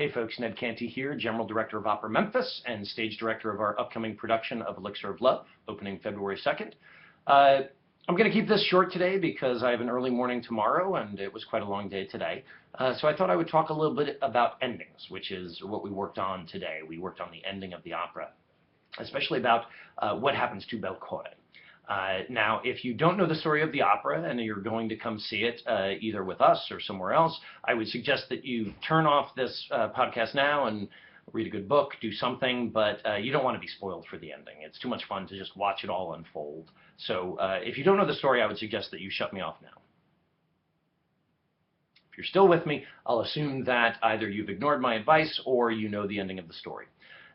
Hey folks, Ned Canty here, General Director of Opera Memphis and Stage Director of our upcoming production of Elixir of Love, opening February 2nd. I'm going to keep this short today because I have an early morning tomorrow and it was quite a long day today. So I thought I would talk a little bit about endings, which is what we worked on today. We worked on the ending of the opera, especially about what happens to Belcore. Now, if you don't know the story of the opera and you're going to come see it either with us or somewhere else, I would suggest that you turn off this podcast now and read a good book, do something, but you don't want to be spoiled for the ending. It's too much fun to just watch it all unfold. So if you don't know the story, I would suggest that you shut me off now. If you're still with me, I'll assume that either you've ignored my advice or you know the ending of the story.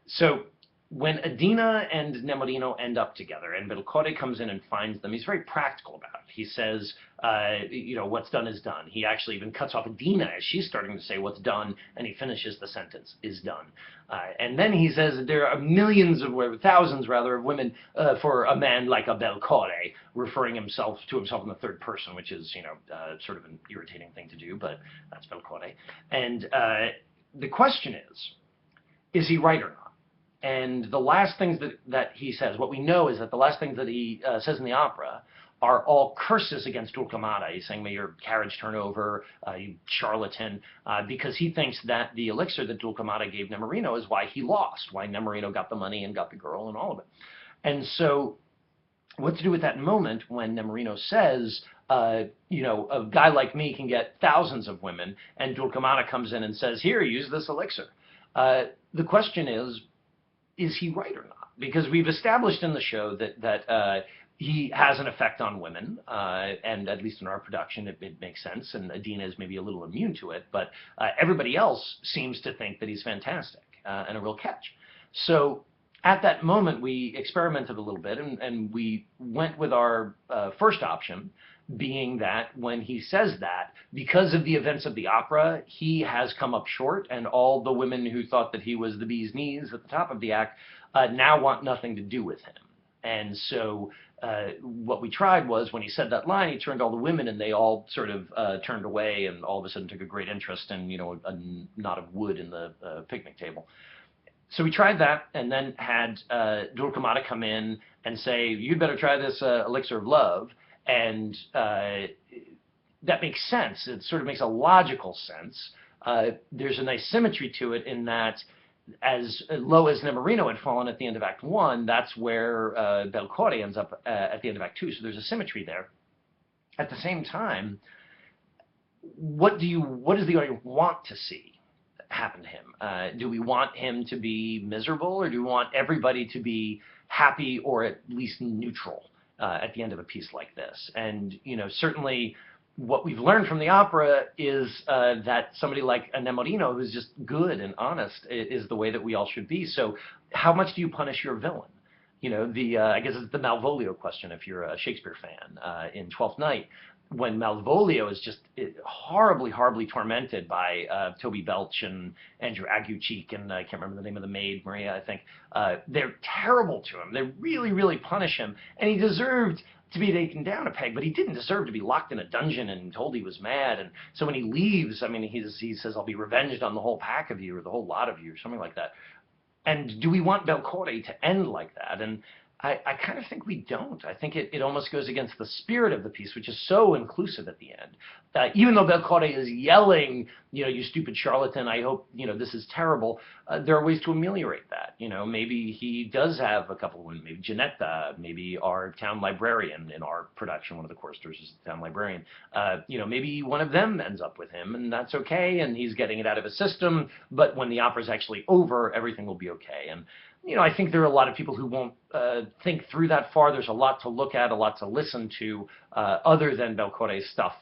So when Adina and Nemorino end up together and Belcore comes in and finds them, he's very practical about it. He says, what's done is done. He actually even cuts off Adina as she's starting to say what's done, and he finishes the sentence, is done. And then he says that there are thousands of women for a man like a Belcore, referring to himself in the third person, which is, sort of an irritating thing to do, but that's Belcore. And the question is he right or not? And the last things that he says, what we know is that the last things that he says in the opera are all curses against Dulcamara. He's saying, may your carriage turn over, you charlatan, because he thinks that the elixir that Dulcamara gave Nemorino is why he lost, why Nemorino got the money and got the girl and all of it. And so what to do with that moment when Nemorino says, a guy like me can get thousands of women, and Dulcamara comes in and says, here, use this elixir. The question is he right or not? Because we've established in the show that he has an effect on women, and at least in our production it makes sense, and Adina is maybe a little immune to it, but everybody else seems to think that he's fantastic and a real catch. So at that moment we experimented a little bit, and we went with our first option, being that when he says that, because of the events of the opera, he has come up short, and all the women who thought that he was the bee's knees at the top of the act now want nothing to do with him. And so what we tried was, when he said that line, he turned all the women, and they all sort of turned away, and all of a sudden took a great interest in, a knot of wood in the picnic table. So we tried that, and then had Dulcamara come in and say, you'd better try this elixir of love. And that makes sense. It sort of makes a logical sense. There's a nice symmetry to it in that as low as Nemorino had fallen at the end of Act 1, that's where Belcore ends up at the end of Act 2. So there's a symmetry there. At the same time, what does the audience want to see happen to him? Do we want him to be miserable, or do we want everybody to be happy or at least neutral at the end of a piece like this? And certainly what we've learned from the opera is that somebody like a Nemorino, who's just good and honest, is the way that we all should be. So how much do you punish your villain? I guess it's the Malvolio question if you're a Shakespeare fan. In Twelfth Night, when Malvolio is just horribly, horribly tormented by Toby Belch and Andrew Aguecheek, and I can't remember the name of the maid, Maria, I think. They're terrible to him. They really, really punish him. And he deserved to be taken down a peg, but he didn't deserve to be locked in a dungeon and told he was mad. And so when he leaves, I mean, he says, I'll be revenged on the whole pack of you, or the whole lot of you, or something like that. And do we want Belcore to end like that? And I kind of think we don't. I think it almost goes against the spirit of the piece, which is so inclusive at the end. Even though Belcore is yelling, you stupid charlatan, I hope, this is terrible, there are ways to ameliorate that. Maybe he does have a couple of women, maybe Janetta, maybe our town librarian in our production, one of the choristers is the town librarian. Maybe one of them ends up with him, and that's okay, and he's getting it out of his system, but when the opera's actually over, everything will be okay. And I think there are a lot of people who won't think through that far. There's a lot to look at, a lot to listen to, other than Belcore's stuff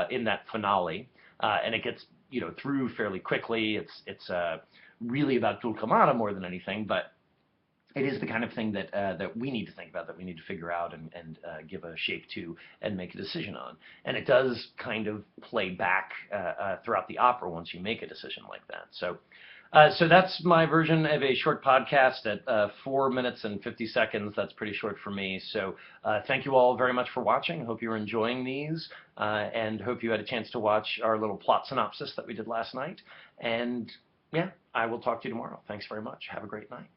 in that finale, and it gets through fairly quickly. It's really about Dulcamara more than anything, but it is the kind of thing that we need to think about, that we need to figure out and give a shape to and make a decision on. And it does kind of play back throughout the opera once you make a decision like that. So that's my version of a short podcast at 4 minutes and 50 seconds. That's pretty short for me. So thank you all very much for watching. Hope you're enjoying these, and hope you had a chance to watch our little plot synopsis that we did last night. And Yeah, I will talk to you tomorrow. Thanks very much. Have a great night.